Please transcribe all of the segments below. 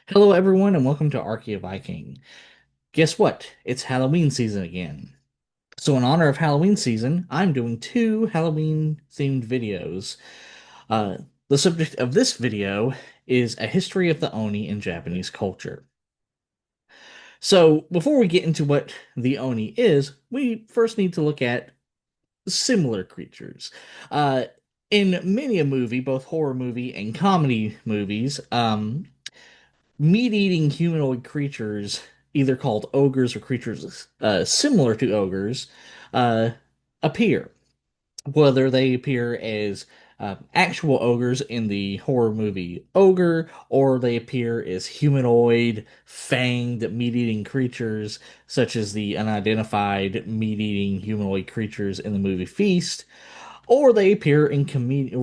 Hello, everyone, and welcome to Archaea Viking. Guess what? It's Halloween season again. So, in honor of Halloween season, I'm doing two Halloween themed videos. Uh, the subject of this video is a history of the Oni in Japanese culture. So, before we get into what the Oni is, we first need to look at similar creatures. Uh, in many a movie, both horror movie and comedy movies, meat-eating humanoid creatures, either called ogres or creatures similar to ogres, uh, appear. Whether they appear as actual ogres in the horror movie Ogre, or they appear as humanoid, fanged, meat-eating creatures, such as the unidentified meat-eating humanoid creatures in the movie Feast, or they appear in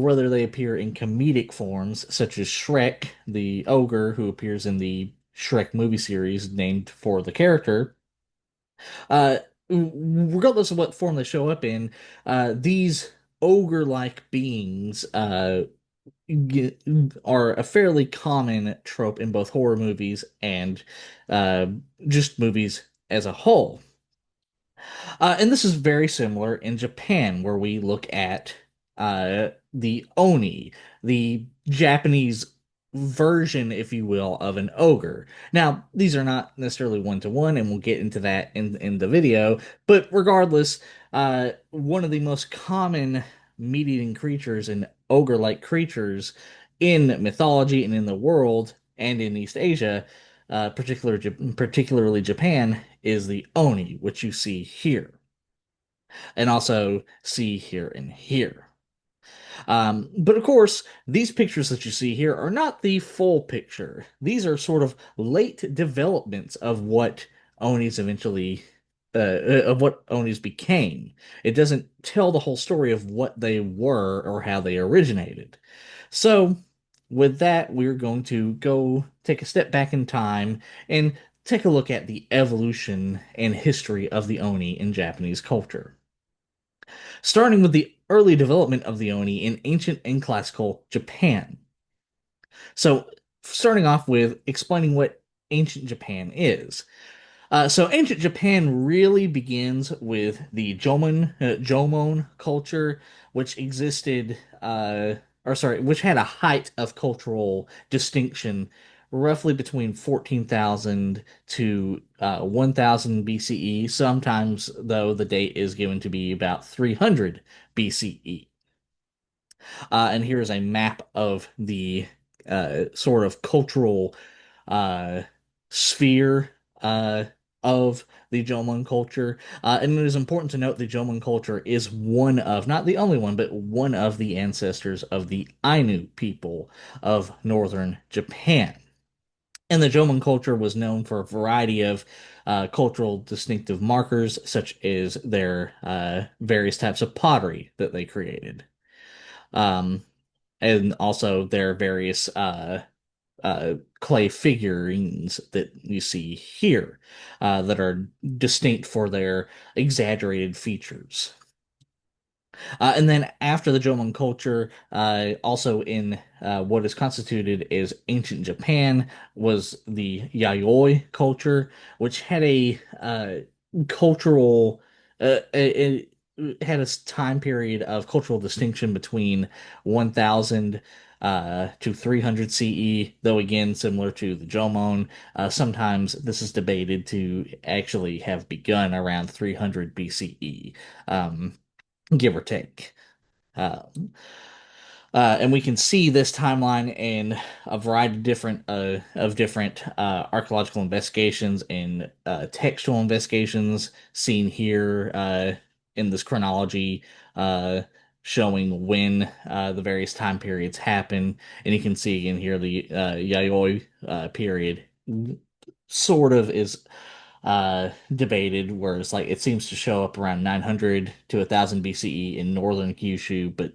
whether they appear in comedic forms, such as Shrek, the ogre who appears in the Shrek movie series named for the character. Uh, Regardless of what form they show up in, these ogre-like beings are a fairly common trope in both horror movies and uh, just movies as a whole. And this is very similar in Japan, where we look at the Oni, the Japanese version, if you will, of an ogre. Now, these are not necessarily one to one, and we'll get into that in the video. But regardless, one of the most common meat-eating creatures and ogre-like creatures in mythology and in the world and in East Asia, particularly Japan, is the Oni, which you see here, and also see here and here. But of course, these pictures that you see here are not the full picture. These are sort of late developments of what Onis eventually, of what Onis became. It doesn't tell the whole story of what they were or how they originated. So, with that, we're going to go take a step back in time and take a look at the evolution and history of the Oni in Japanese culture, starting with the early development of the Oni in ancient and classical Japan. So, starting off with explaining what ancient Japan is. So ancient Japan really begins with the Jomon culture, which existed, which had a height of cultural distinction roughly between 14,000 to 1000 BCE. Sometimes, though, the date is given to be about 300 BCE. And here is a map of the sort of cultural uh, sphere of the Jomon culture. And it is important to note the Jomon culture is one of, not the only one, but one of the ancestors of the Ainu people of northern Japan. And the Jomon culture was known for a variety of cultural distinctive markers, such as their various types of pottery that they created. Um, and also their various clay figurines that you see here that are distinct for their exaggerated features. And then after the Jomon culture, also in what is constituted as ancient Japan, was the Yayoi culture, which had a cultural, it had a time period of cultural distinction between 1000 to 300 CE, though again, similar to the Jomon, sometimes this is debated to actually have begun around 300 BCE. Give or take. Um, and we can see this timeline in a variety of different archaeological investigations and textual investigations seen here in this chronology, uh, showing when the various time periods happen. And you can see again here the Yayoi period sort of is debated, whereas like it seems to show up around 900 to 1000 BCE in northern Kyushu, but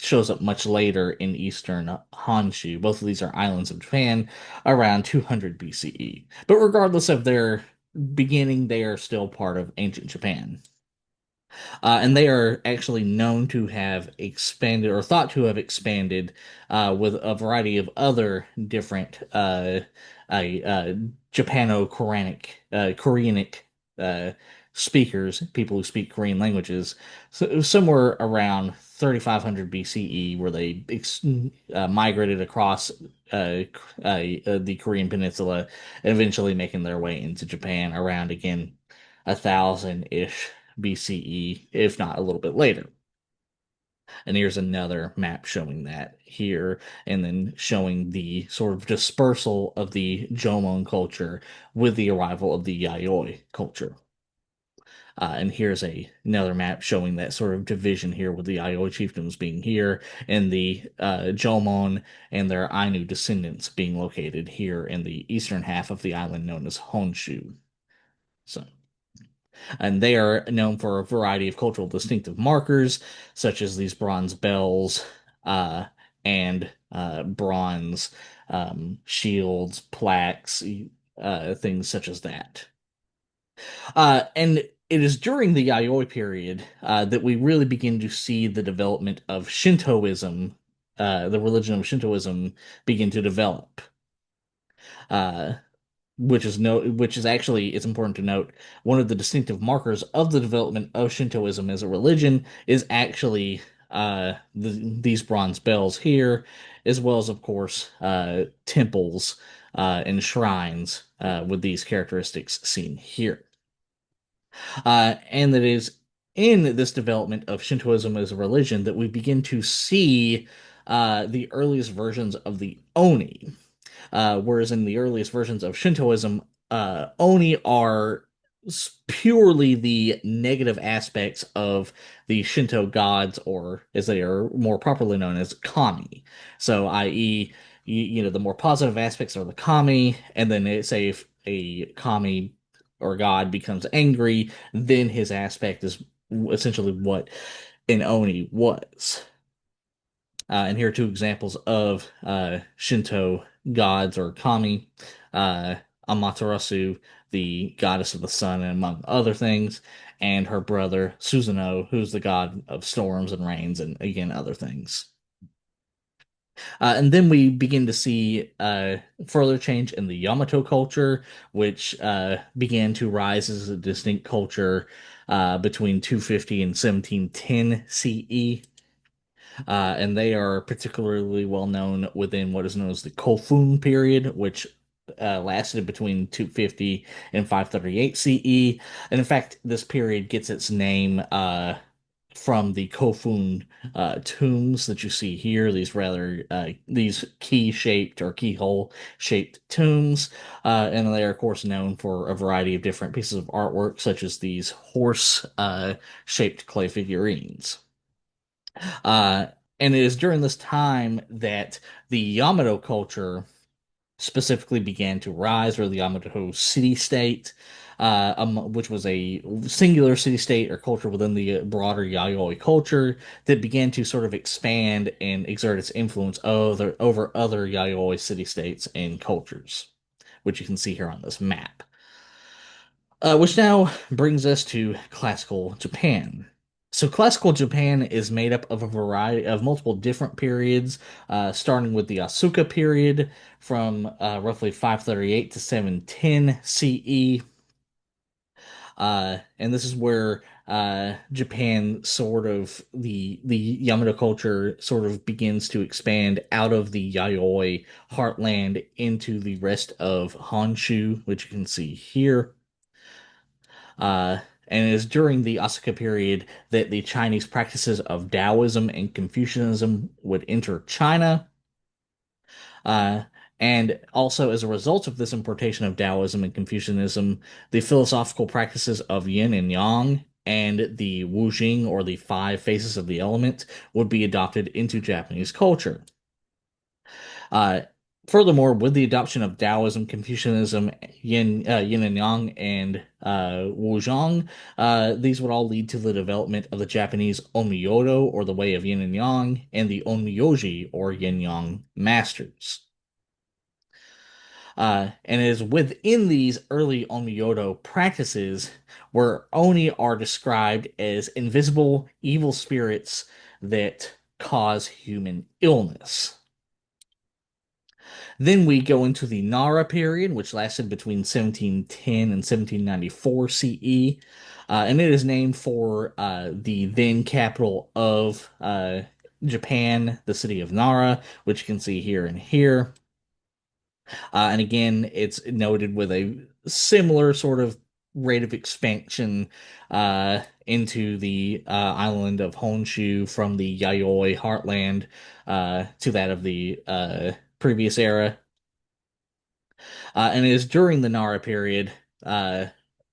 shows up much later in eastern Honshu. Both of these are islands of Japan around 200 BCE. But regardless of their beginning, they are still part of ancient Japan. And they are actually known to have expanded or thought to have expanded with a variety of other different Japano-Koreanic uh, speakers, people who speak Korean languages, so somewhere around 3500 BCE, where they migrated across the Korean Peninsula and eventually making their way into Japan around again 1000-ish BCE, if not a little bit later. And here's another map showing that here, and then showing the sort of dispersal of the Jomon culture with the arrival of the Yayoi culture. And here's another map showing that sort of division here with the Yayoi chiefdoms being here, and the Jomon and their Ainu descendants being located here in the eastern half of the island known as Honshu. So and they are known for a variety of cultural distinctive markers, such as these bronze bells uh, and bronze shields, plaques, things such as that. And it is during the Yayoi period that we really begin to see the development of Shintoism, the religion of Shintoism, begin to develop. Uh, which is actually, it's important to note, one of the distinctive markers of the development of Shintoism as a religion is actually these bronze bells here, as well as, of course, temples and shrines with these characteristics seen here. And that is in this development of Shintoism as a religion that we begin to see the earliest versions of the Oni. Whereas in the earliest versions of Shintoism, Oni are purely the negative aspects of the Shinto gods, or as they are more properly known as kami. So, i.e., the more positive aspects are the kami, and then say if a kami or god becomes angry, then his aspect is essentially what an Oni was. And here are two examples of Shinto gods or kami. Uh, Amaterasu, the goddess of the sun, and among other things, and her brother Susanoo, who's the god of storms and rains, and again, other things. And then we begin to see further change in the Yamato culture, which began to rise as a distinct culture between 250 and 1710 CE. And they are particularly well known within what is known as the Kofun period, which lasted between 250 and 538 CE. And in fact, this period gets its name from the Kofun tombs that you see here. These key-shaped or keyhole-shaped tombs, and they are of course known for a variety of different pieces of artwork, such as these horse-shaped clay figurines. Uh, and it is during this time that the Yamato culture specifically began to rise, or the Yamato city-state, which was a singular city-state or culture within the broader Yayoi culture that began to sort of expand and exert its influence over other Yayoi city-states and cultures, which you can see here on this map. Which now brings us to classical Japan. So classical Japan is made up of a variety of multiple different periods, starting with the Asuka period from roughly 538 to 710 CE. And this is where Japan sort of the Yamato culture sort of begins to expand out of the Yayoi heartland into the rest of Honshu, which you can see here. Uh, and it is during the Asuka period that the Chinese practices of Taoism and Confucianism would enter China. Uh, and also, as a result of this importation of Taoism and Confucianism, the philosophical practices of yin and yang and the wujing, or the five faces of the element, would be adopted into Japanese culture. Uh, Furthermore, with the adoption of Taoism, Confucianism, yin and yang, and Wuzhong, these would all lead to the development of the Japanese Onmyodo, or the way of yin and yang, and the Onmyoji, or yin yang masters. And it is within these early Onmyodo practices where Oni are described as invisible evil spirits that cause human illness. Then we go into the Nara period, which lasted between 1710 and 1794 CE, and it is named for the then capital of Japan, the city of Nara, which you can see here and here. And again, it's noted with a similar sort of rate of expansion into the island of Honshu from the Yayoi heartland to that of the previous era. And it is during the Nara period uh,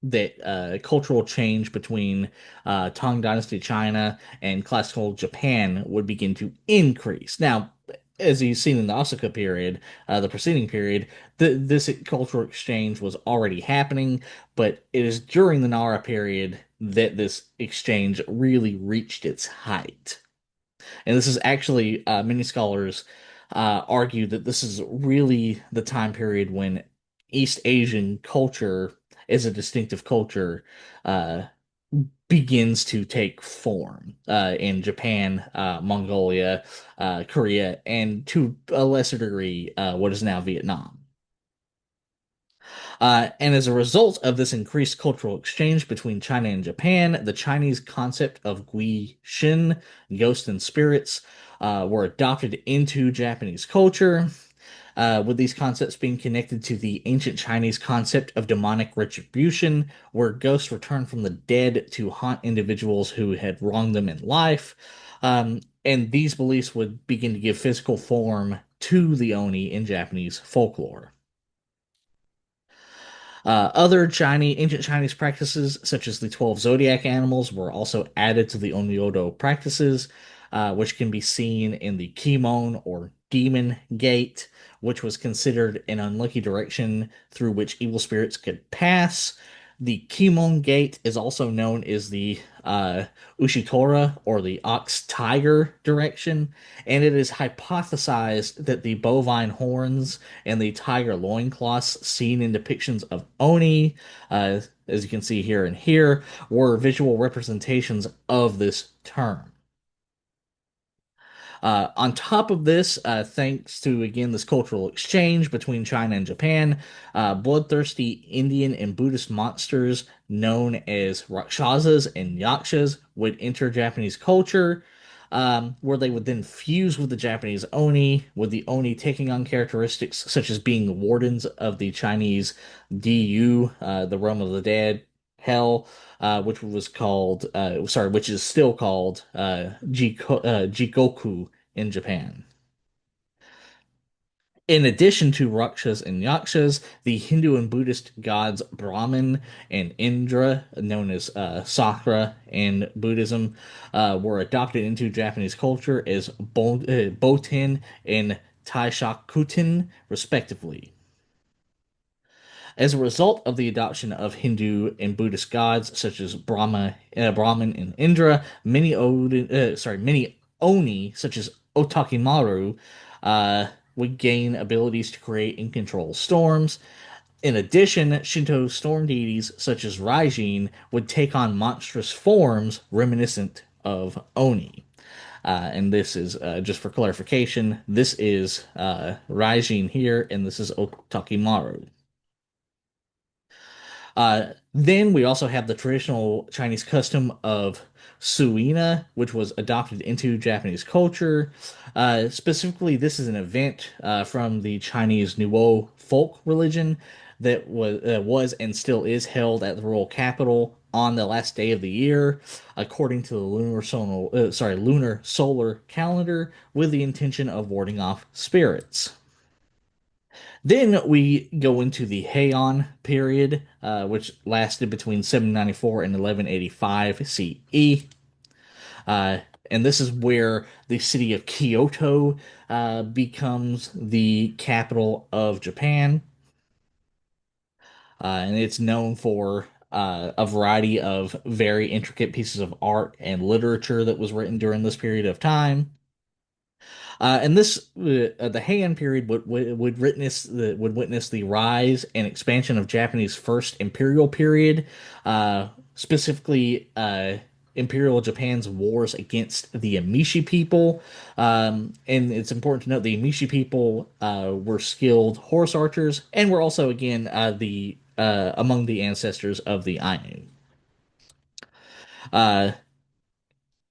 that cultural change between Tang Dynasty China and classical Japan would begin to increase. Now, as you've seen in the Asuka period, the preceding period, this cultural exchange was already happening, but it is during the Nara period that this exchange really reached its height. And this is actually, many scholars argue that this is really the time period when East Asian culture, as a distinctive culture, uh, begins to take form in Japan, Mongolia, Korea, and to a lesser degree, what is now Vietnam. And as a result of this increased cultural exchange between China and Japan, the Chinese concept of Gui Shin, ghosts and spirits, were adopted into Japanese culture, with these concepts being connected to the ancient Chinese concept of demonic retribution, where ghosts return from the dead to haunt individuals who had wronged them in life. And these beliefs would begin to give physical form to the Oni in Japanese folklore. Other Chinese, ancient Chinese practices, such as the 12 zodiac animals, were also added to the Onmyodo practices, which can be seen in the Kimon or Demon Gate, which was considered an unlucky direction through which evil spirits could pass. The Kimon Gate is also known as the Ushitora or the Ox Tiger direction, and it is hypothesized that the bovine horns and the tiger loincloths seen in depictions of Oni, as you can see here and here, were visual representations of this term. On top of this, thanks to again this cultural exchange between China and Japan, bloodthirsty Indian and Buddhist monsters known as Rakshasas and Yakshas would enter Japanese culture, where they would then fuse with the Japanese Oni, with the Oni taking on characteristics such as being the wardens of the Chinese DU, the realm of the dead, hell, which is still called Jikoku in Japan. In addition to Rakshas and Yakshas, the Hindu and Buddhist gods Brahman and Indra, known as Sakra in Buddhism, were adopted into Japanese culture as Boten and Taishakutin, respectively. As a result of the adoption of Hindu and Buddhist gods such as Brahman, and Indra, many Oni, such as Otakimaru, uh, would gain abilities to create and control storms. In addition, Shinto storm deities such as Raijin would take on monstrous forms reminiscent of Oni. And this is just for clarification. This is Raijin here, and this is Otakimaru. Then we also have the traditional Chinese custom of Suina, which was adopted into Japanese culture. Specifically, this is an event from the Chinese Nuo folk religion that was and still is held at the royal capital on the last day of the year, according to the lunar solar calendar, with the intention of warding off spirits. Then we go into the Heian period, which lasted between 794 and 1185 CE. Uh, and this is where the city of Kyoto becomes the capital of Japan. And it's known for a variety of very intricate pieces of art and literature that was written during this period of time. And this the Heian period would witness the rise and expansion of Japanese First Imperial period, specifically Imperial Japan's wars against the Emishi people. And it's important to note the Emishi people were skilled horse archers and were also again the among the ancestors of the Ainu. Uh,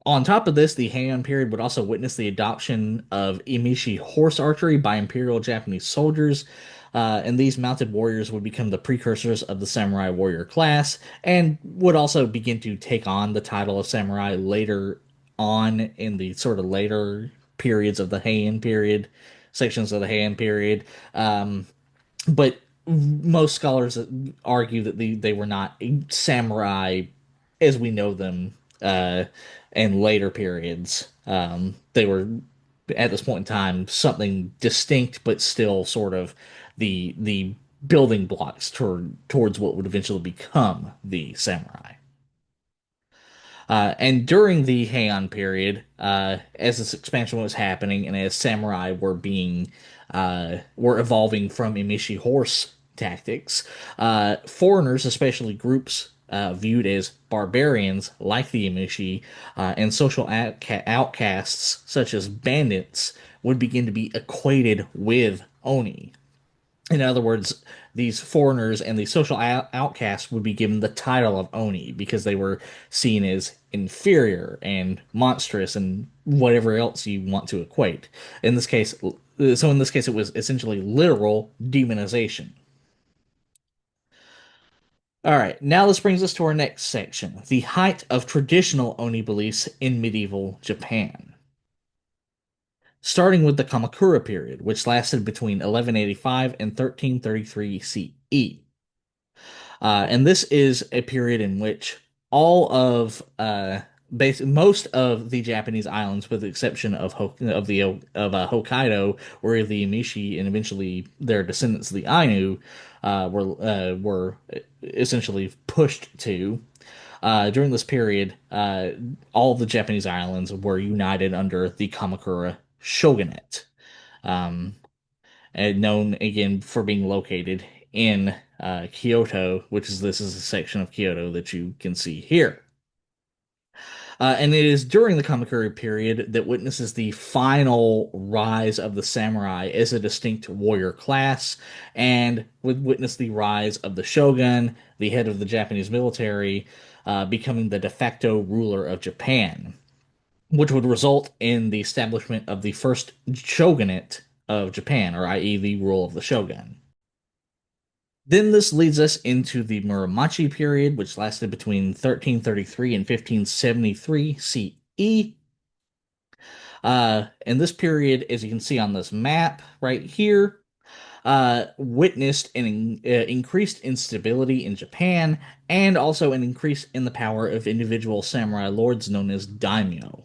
On top of this, the Heian period would also witness the adoption of Emishi horse archery by Imperial Japanese soldiers, and these mounted warriors would become the precursors of the samurai warrior class, and would also begin to take on the title of samurai later on in the sort of later periods of the Heian period, sections of the Heian period. But most scholars argue that they were not samurai as we know them in later periods. They were at this point in time something distinct, but still sort of the building blocks towards what would eventually become the samurai. And during the Heian period, as this expansion was happening and as samurai were evolving from Emishi horse tactics, foreigners, especially groups viewed as barbarians like the Emishi, and social outcasts such as bandits would begin to be equated with Oni. In other words, these foreigners and the social outcasts would be given the title of Oni because they were seen as inferior and monstrous and whatever else you want to equate. In this case, in this case, it was essentially literal demonization. All right, now this brings us to our next section, the height of traditional Oni beliefs in medieval Japan. Starting with the Kamakura period, which lasted between 1185 and 1333 CE. And this is a period in which all of most of the Japanese islands, with the exception of Hokkaido, where the Emishi and eventually their descendants, the Ainu, were essentially pushed to. During this period, all of the Japanese islands were united under the Kamakura shogunate. Um, and known again for being located in Kyoto, this is a section of Kyoto that you can see here. And it is during the Kamakura period that witnesses the final rise of the samurai as a distinct warrior class, and would witness the rise of the shogun, the head of the Japanese military, becoming the de facto ruler of Japan, which would result in the establishment of the first shogunate of Japan, or i.e., the rule of the shogun. Then this leads us into the Muromachi period, which lasted between 1333 and 1573 CE. And this period, as you can see on this map right here, witnessed an increased instability in Japan and also an increase in the power of individual samurai lords known as daimyo.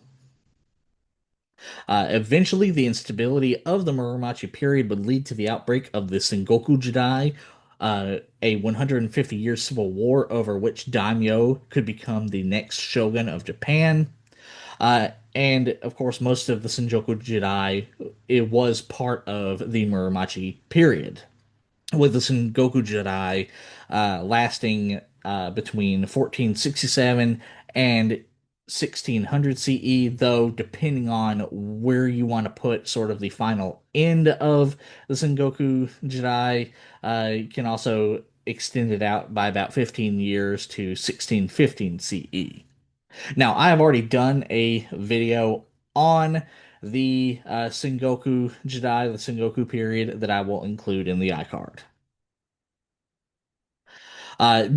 Eventually, the instability of the Muromachi period would lead to the outbreak of the Sengoku Jidai, a 150-year civil war over which daimyo could become the next shogun of Japan. And of course, most of the Sengoku Jidai it was part of the Muromachi period, with the Sengoku Jidai lasting between 1467 and 1600 CE, though depending on where you want to put sort of the final end of the Sengoku Jidai, you can also extend it out by about 15 years to 1615 CE. Now, I have already done a video on the Sengoku Jidai, the Sengoku period, that I will include in the iCard.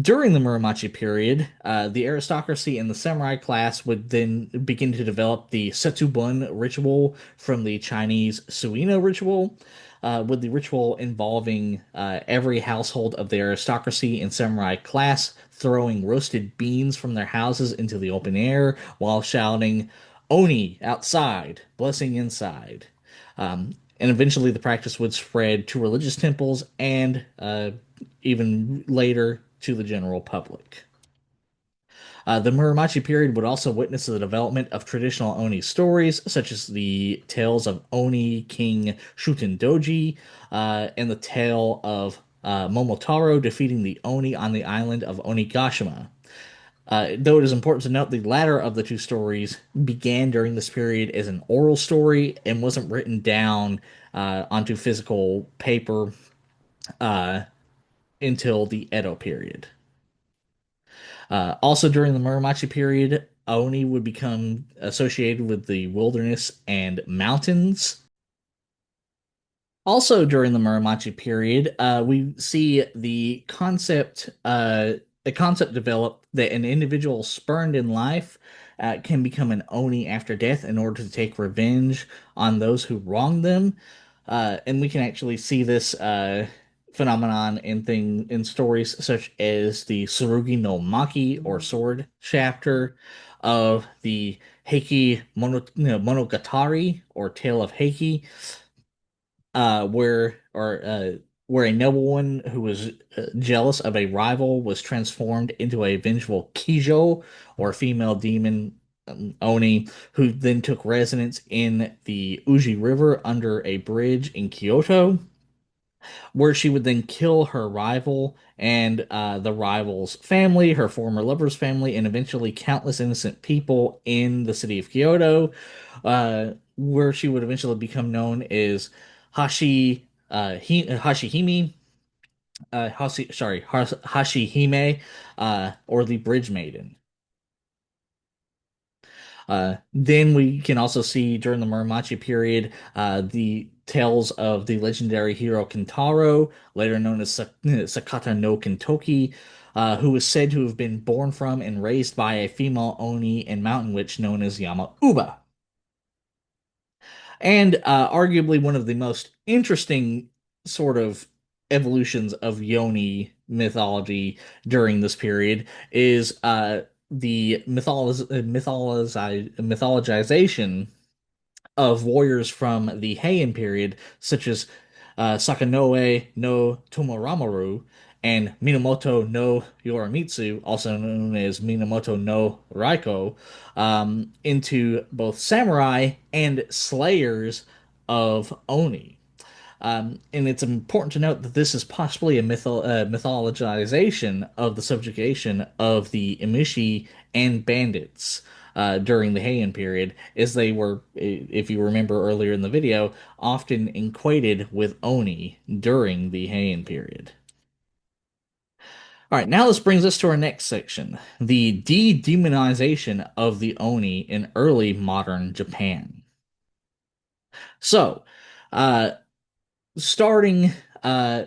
During the Muromachi period, the aristocracy and the samurai class would then begin to develop the Setsubun ritual from the Chinese Suino ritual, with the ritual involving every household of the aristocracy and samurai class throwing roasted beans from their houses into the open air while shouting, Oni outside, blessing inside. And eventually the practice would spread to religious temples and even later to the general public. The Muromachi period would also witness the development of traditional Oni stories, such as the tales of Oni King Shutendoji, and the tale of Momotaro defeating the Oni on the island of Onigashima. Though it is important to note the latter of the two stories began during this period as an oral story and wasn't written down onto physical paper uh, until the Edo period. Also, during the Muromachi period, Oni would become associated with the wilderness and mountains. Also, during the Muromachi period, we see the concept develop that an individual spurned in life can become an Oni after death in order to take revenge on those who wronged them. And we can actually see this phenomenon in stories such as the Tsurugi no Maki or sword chapter of the Monogatari or Tale of Heiki, where a nobleman who was jealous of a rival was transformed into a vengeful Kijo or female demon Oni, who then took residence in the Uji River under a bridge in Kyoto, where she would then kill her rival and the rival's family, her former lover's family, and eventually countless innocent people in the city of Kyoto, where she would eventually become known as Hashihime, Hashihime, or the Bridge Maiden. Then we can also see during the Muromachi period the tales of the legendary hero Kintaro, later known as Sakata no Kintoki, who was said to have been born from and raised by a female Oni and mountain witch known as Yama Uba. And arguably one of the most interesting sort of evolutions of Yoni mythology during this period is the mythologization of warriors from the Heian period, such as Sakanoe no Tomoramaru and Minamoto no Yorimitsu, also known as Minamoto no Raiko, into both samurai and slayers of Oni. And it's important to note that this is possibly a mythologization of the subjugation of the Emishi and bandits during the Heian period, as they were, if you remember earlier in the video, often equated with Oni during the Heian period. All right, now this brings us to our next section, the de-demonization of the Oni in early modern Japan. So, uh, starting uh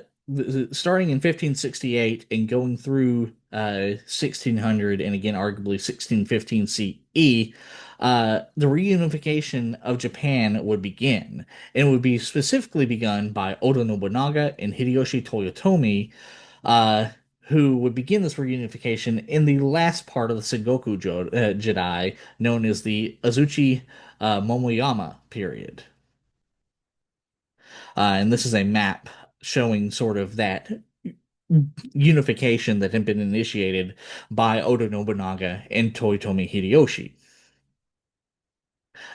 starting in 1568 and going through 1600 and again arguably 1615 CE, the reunification of Japan would begin, and it would be specifically begun by Oda Nobunaga and Hideyoshi Toyotomi, uh who would begin this reunification in the last part of the Sengoku Jedi, known as the Azuchi Momoyama period. And this is a map showing sort of that unification that had been initiated by Oda Nobunaga and Toyotomi Hideyoshi.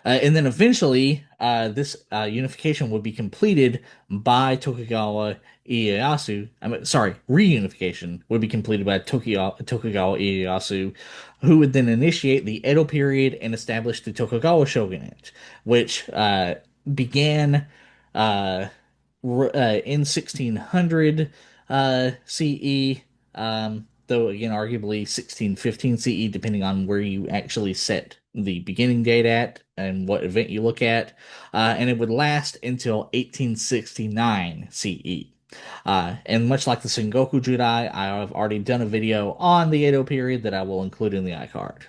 And then eventually, this unification would be completed by Tokugawa Ieyasu. I mean, sorry, reunification would be completed by Tokugawa Ieyasu, who would then initiate the Edo period and establish the Tokugawa shogunate, which began uh, in 1600 CE, though again, arguably 1615 CE, depending on where you actually set the beginning date at and what event you look at. And it would last until 1869 CE. And much like the Sengoku Judai, I have already done a video on the Edo period that I will include in the iCard.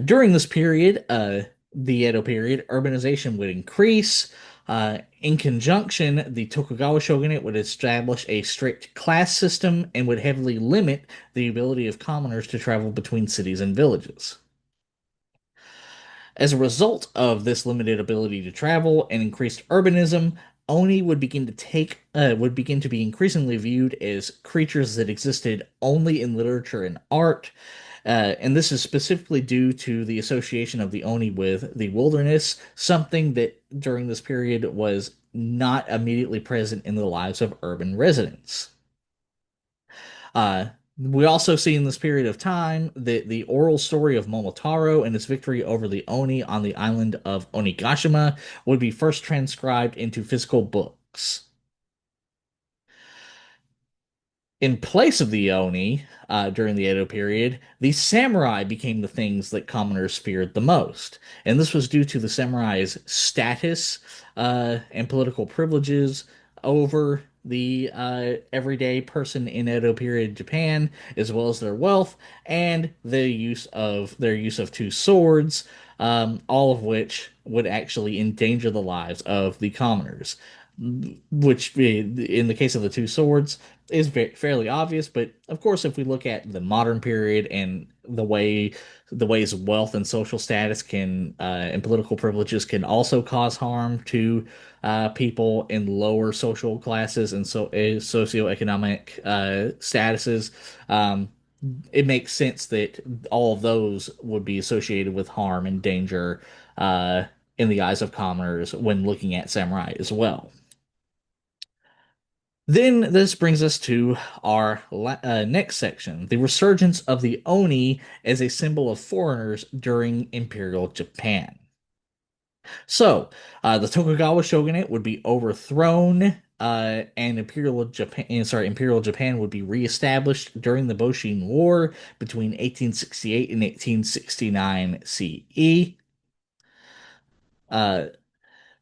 During this period, the Edo period, urbanization would increase. In conjunction, the Tokugawa shogunate would establish a strict class system and would heavily limit the ability of commoners to travel between cities and villages. As a result of this limited ability to travel and increased urbanism, Oni would begin to be increasingly viewed as creatures that existed only in literature and art, And this is specifically due to the association of the Oni with the wilderness, something that during this period was not immediately present in the lives of urban residents. We also see in this period of time that the oral story of Momotaro and his victory over the Oni on the island of Onigashima would be first transcribed into physical books. In place of the Oni, during the Edo period, the samurai became the things that commoners feared the most. And this was due to the samurai's status and political privileges over the everyday person in Edo period Japan, as well as their wealth and their use of two swords, all of which would actually endanger the lives of the commoners. Which, in the case of the two swords, is fairly obvious, but of course, if we look at the modern period and the ways wealth and social status can and political privileges can also cause harm to people in lower social classes and socioeconomic statuses, um, it makes sense that all of those would be associated with harm and danger in the eyes of commoners when looking at samurai as well. Then this brings us to our next section, the resurgence of the Oni as a symbol of foreigners during Imperial Japan. So, the Tokugawa shogunate would be overthrown, and Imperial Japan would be reestablished during the Boshin War between 1868 and 1869 CE. Uh,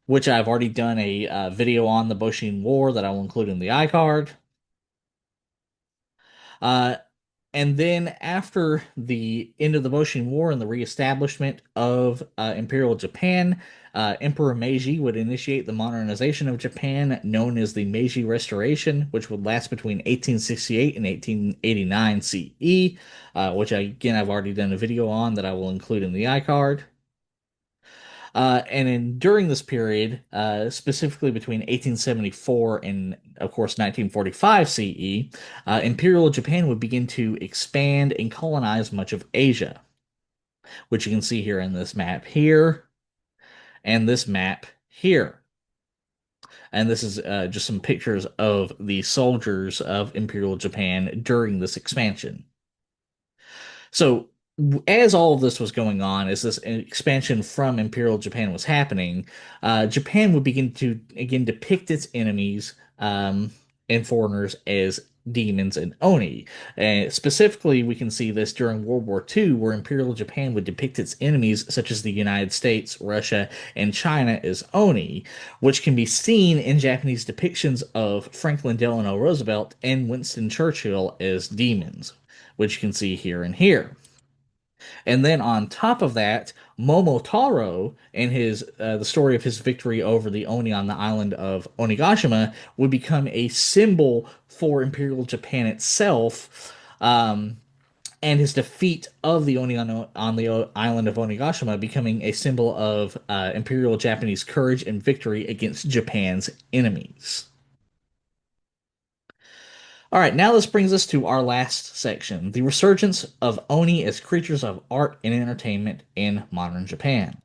which I've already done a video on the Boshin War that I will include in the iCard. Uh, And then after the end of the Boshin War and the reestablishment of Imperial Japan, Emperor Meiji would initiate the modernization of Japan, known as the Meiji Restoration, which would last between 1868 and 1889 CE, which I've already done a video on that I will include in the iCard. During this period, specifically between 1874 and, of course, 1945 CE, Imperial Japan would begin to expand and colonize much of Asia, which you can see here in this map here and this map here. And this is just some pictures of the soldiers of Imperial Japan during this expansion. So, as all of this was going on, as this expansion from Imperial Japan was happening, Japan would begin to again depict its enemies and foreigners as demons and oni. And specifically, we can see this during World War II, where Imperial Japan would depict its enemies, such as the United States, Russia, and China, as oni, which can be seen in Japanese depictions of Franklin Delano Roosevelt and Winston Churchill as demons, which you can see here and here. And then on top of that, Momotaro and his the story of his victory over the Oni on the island of Onigashima would become a symbol for Imperial Japan itself, and his defeat of the Oni on the island of Onigashima becoming a symbol of Imperial Japanese courage and victory against Japan's enemies. All right, now this brings us to our last section, the resurgence of Oni as creatures of art and entertainment in modern Japan.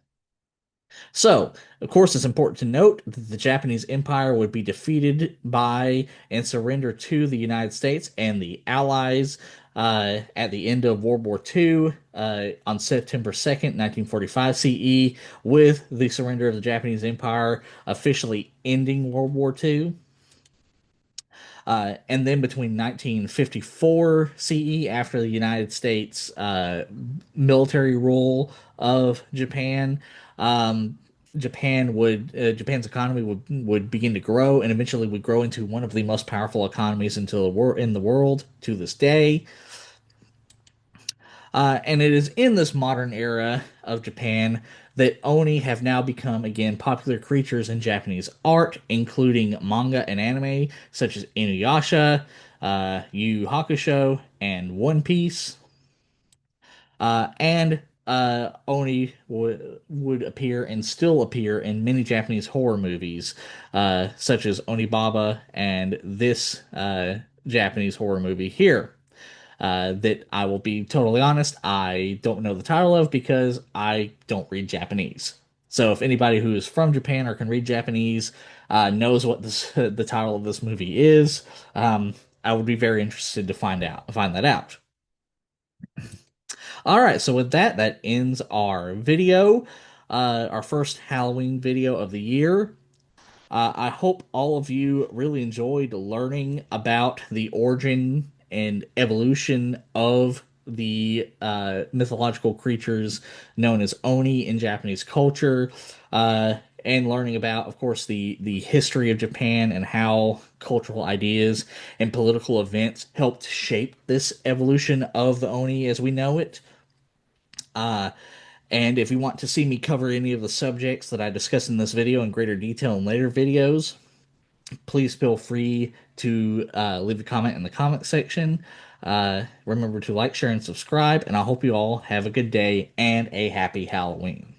So, of course, it's important to note that the Japanese Empire would be defeated by and surrender to the United States and the Allies at the end of World War II on September 2nd, 1945 CE, with the surrender of the Japanese Empire officially ending World War II. And then between 1954 CE, after the United States military rule of Japan, um, Japan's economy would begin to grow and eventually would grow into one of the most powerful economies in the world to this day. And it is in this modern era of Japan that Oni have now become again popular creatures in Japanese art, including manga and anime such as Inuyasha, Yu Yu Hakusho, and One Piece. And Oni would appear and still appear in many Japanese horror movies, such as Onibaba and this Japanese horror movie here. that I will be totally honest, I don't know the title of because I don't read Japanese. So if anybody who is from Japan or can read Japanese knows what this the title of this movie is, I would be very interested to find that out. All right, so with that, that ends our video, our first Halloween video of the year. I hope all of you really enjoyed learning about the origin and evolution of the mythological creatures known as Oni in Japanese culture, and learning about, of course, the history of Japan and how cultural ideas and political events helped shape this evolution of the Oni as we know it. Uh, and if you want to see me cover any of the subjects that I discuss in this video in greater detail in later videos, please feel free to leave a comment in the comment section. Remember to like, share, and subscribe, and I hope you all have a good day and a happy Halloween.